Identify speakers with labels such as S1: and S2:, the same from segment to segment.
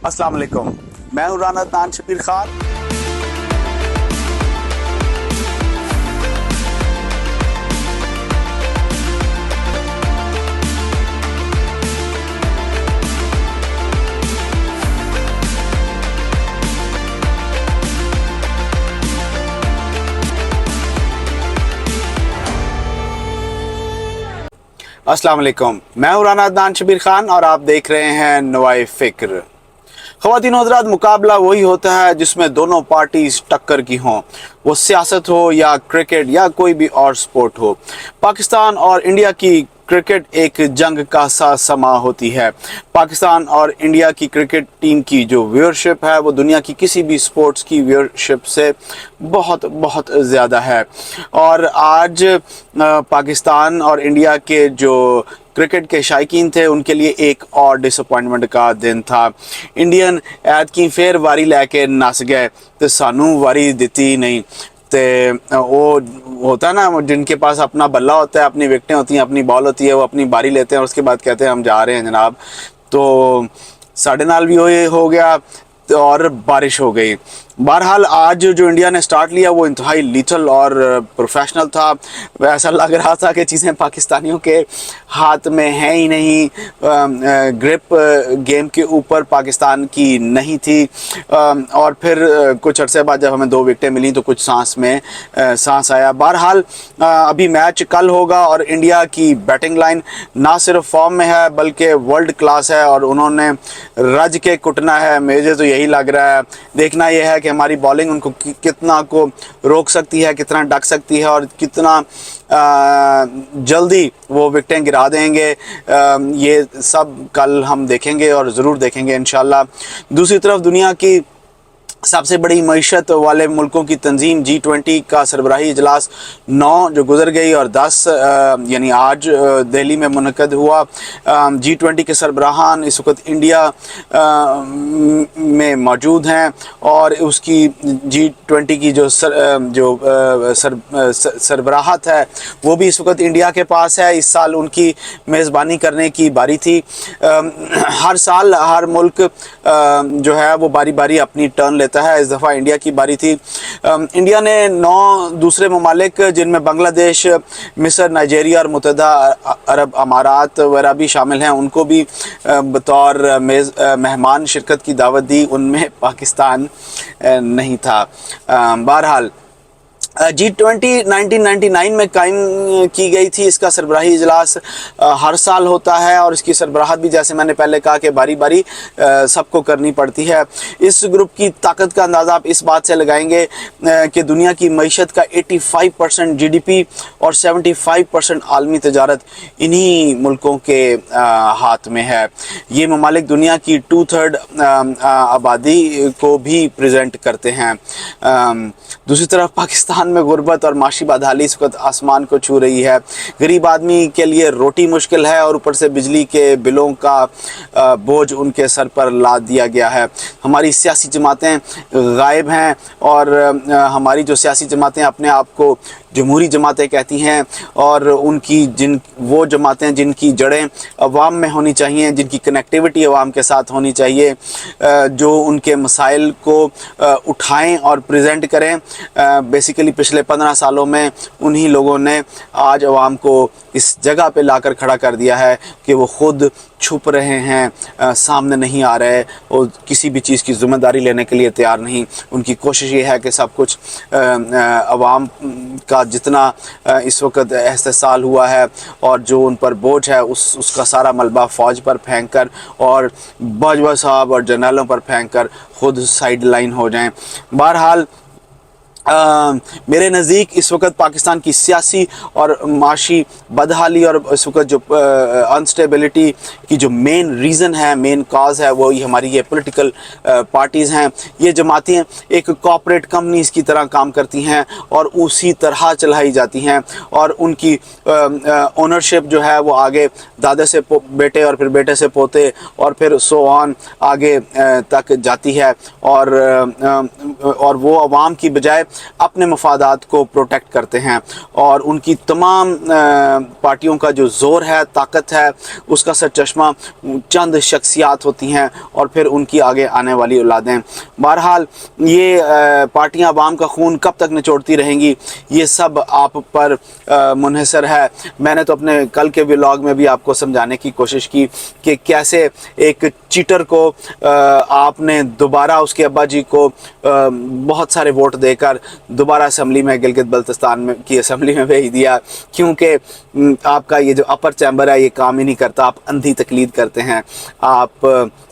S1: अस्सलाम वालेकुम, मैं हूँ राना अदनान शबीर खान। अस्सलाम वालेकुम, मैं हूँ राना अदनान शबीर खान और आप देख रहे हैं नवाए फ़िक्र। ख़वातीन हज़रात, मुकाबला वही होता है जिसमें दोनों पार्टीज टक्कर की हों, वो सियासत हो या क्रिकेट या कोई भी और स्पोर्ट हो। पाकिस्तान और इंडिया की क्रिकेट एक जंग का सा समा होती है। पाकिस्तान और इंडिया की क्रिकेट टीम की जो व्यूअरशिप है वो दुनिया की किसी भी स्पोर्ट्स की व्यूअरशिप से बहुत बहुत ज़्यादा है। और आज पाकिस्तान और इंडिया के जो क्रिकेट के शायकीन थे उनके लिए एक और डिसअपॉइंटमेंट का दिन था। इंडियन ऐतकी फेर वारी लैके नस गए तो सानू वारी दिती नहीं। तो वो होता है ना, जिनके पास अपना बल्ला होता है, अपनी विकेटें होती हैं, अपनी बॉल होती है, वो अपनी बारी लेते हैं और उसके बाद कहते हैं हम जा रहे हैं जनाब। तो साढ़े नाल भी हो गया और बारिश हो गई। बहरहाल आज जो इंडिया ने स्टार्ट लिया वो इंतहाई लीथल और प्रोफेशनल था। ऐसा लग रहा था कि चीज़ें पाकिस्तानियों के हाथ में हैं ही नहीं। ग्रिप गेम के ऊपर पाकिस्तान की नहीं थी। और फिर कुछ अरसे बाद जब हमें 2 विकेटें मिली तो कुछ सांस आया। बहरहाल अभी मैच कल होगा और इंडिया की बैटिंग लाइन ना सिर्फ फॉर्म में है बल्कि वर्ल्ड क्लास है और उन्होंने रज के कुटना है। मुझे तो यही लग रहा है। देखना यह है कि हमारी बॉलिंग उनको कितना को रोक सकती है, कितना डक सकती है और कितना जल्दी वो विकेटें गिरा देंगे। ये सब कल हम देखेंगे और ज़रूर देखेंगे इंशाल्लाह। दूसरी तरफ दुनिया की सबसे बड़ी मईशत वाले मुल्कों की तंजीम G20 का सरबराही इजलास 9 जो गुजर गई और 10 यानी आज दिल्ली में मुनक़द हुआ। G20 के सरबराहान इस वक्त इंडिया में मौजूद हैं और उसकी G20 की जो सरबराहत है वो भी इस वक्त इंडिया के पास है। इस साल उनकी मेज़बानी करने की बारी थी। हर साल हर मुल्क जो है वो बारी बारी अपनी टर्न लेता है। इस दफ़ा इंडिया की बारी थी। इंडिया ने 9 दूसरे ममालिक जिनमें बांग्लादेश, मिस्र, नाइजीरिया और मुत्तहदा अरब अमारात वगैरह भी शामिल हैं उनको भी बतौर मेहमान शिरकत की दावत दी। उनमें पाकिस्तान नहीं था। बहरहाल G20 1999 में कायम की गई थी। इसका सरबराही इजलास हर साल होता है और इसकी सरबराहत भी जैसे मैंने पहले कहा कि बारी बारी सबको करनी पड़ती है। इस ग्रुप की ताकत का अंदाज़ा आप इस बात से लगाएंगे कि दुनिया की मईशत का 85% GDP और 75% आलमी तजारत इन्हीं मुल्कों के हाथ में है। ये ममालिक दुनिया की 2/3 आबादी को भी प्रेजेंट करते हैं। दूसरी तरफ पाकिस्तान में गुर्बत और माशी बदहाली इस वक्त आसमान को छू रही है। गरीब आदमी के लिए रोटी मुश्किल है और ऊपर से बिजली के बिलों का बोझ उनके सर पर लाद दिया गया है। हमारी सियासी जमातें गायब हैं और हमारी जो सियासी जमातें अपने आप को जमहूरी जमातें कहती हैं और उनकी वो जमातें जिनकी जड़ें अवाम में होनी चाहिए, जिनकी कनेक्टिविटी अवाम के साथ होनी चाहिए, जो उनके मसाइल को उठाएं और प्रेजेंट करें। बेसिकली पिछले 15 सालों में उन्हीं लोगों ने आज अवाम को इस जगह पे लाकर खड़ा कर दिया है कि वो ख़ुद छुप रहे हैं, सामने नहीं आ रहे और किसी भी चीज़ की ज़िम्मेदारी लेने के लिए तैयार नहीं। उनकी कोशिश ये है कि सब कुछ अवाम का जितना इस वक्त एहसास हुआ है और जो उन पर बोझ है उसका सारा मलबा फ़ौज पर फेंक कर और बाजवा साहब और जनरलों पर फेंक कर ख़ुद साइड लाइन हो जाएं। बहरहाल मेरे नज़दीक इस वक्त पाकिस्तान की सियासी और माशी बदहाली और इस वक्त जो अनस्टेबिलिटी की जो मेन रीज़न है, मेन काज है, वो हमारी ये पॉलिटिकल पार्टीज़ हैं। ये जमातें एक कॉर्पोरेट कंपनीज़ की तरह काम करती हैं और उसी तरह चलाई जाती हैं और उनकी ओनरशिप जो है वो आगे दादे से बेटे और फिर बेटे से पोते और फिर सो ऑन आगे तक जाती है और वो अवाम की बजाय अपने मफादात को प्रोटेक्ट करते हैं और उनकी तमाम पार्टियों का जो ज़ोर है, ताकत है, उसका सरचश्मा चंद शख्सियात होती हैं और फिर उनकी आगे आने वाली औलादें। बहरहाल ये पार्टियां अवाम का खून कब तक निचोड़ती रहेंगी, ये सब आप पर मुनहसर है। मैंने तो अपने कल के व्लॉग में भी आपको समझाने की कोशिश की कि कैसे एक चीटर को आपने दोबारा उसके अब्बा जी को बहुत सारे वोट देकर दोबारा असम्बली में, गिलगित बल्तिस्तान में की असम्बली में भेज दिया, क्योंकि आपका ये जो अपर चैम्बर है ये काम ही नहीं करता। आप अंधी तकलीद करते हैं, आप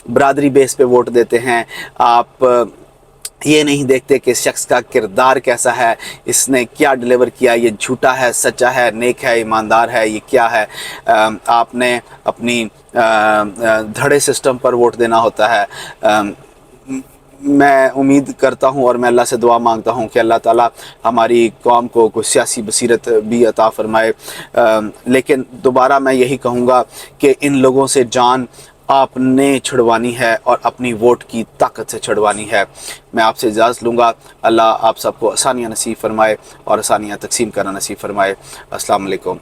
S1: बरादरी बेस पे वोट देते हैं, आप ये नहीं देखते कि शख्स का किरदार कैसा है, इसने क्या डिलीवर किया, ये झूठा है, सच्चा है, नेक है, ईमानदार है, ये क्या है। आपने अपनी धड़े सिस्टम पर वोट देना होता है। मैं उम्मीद करता हूँ और मैं अल्लाह से दुआ मांगता हूँ कि अल्लाह ताला हमारी कौम को कोई सियासी बसीरत भी अता फ़रमाए। लेकिन दोबारा मैं यही कहूँगा कि इन लोगों से जान आपने छुड़वानी है और अपनी वोट की ताकत से छुड़वानी है। मैं आपसे इजाज़त लूँगा। अल्लाह आप सबको आसानियाँ नसीब फ़रमाए और आसानियाँ तकसीम करना नसीब फ़रमाए। अस्सलाम वालेकुम।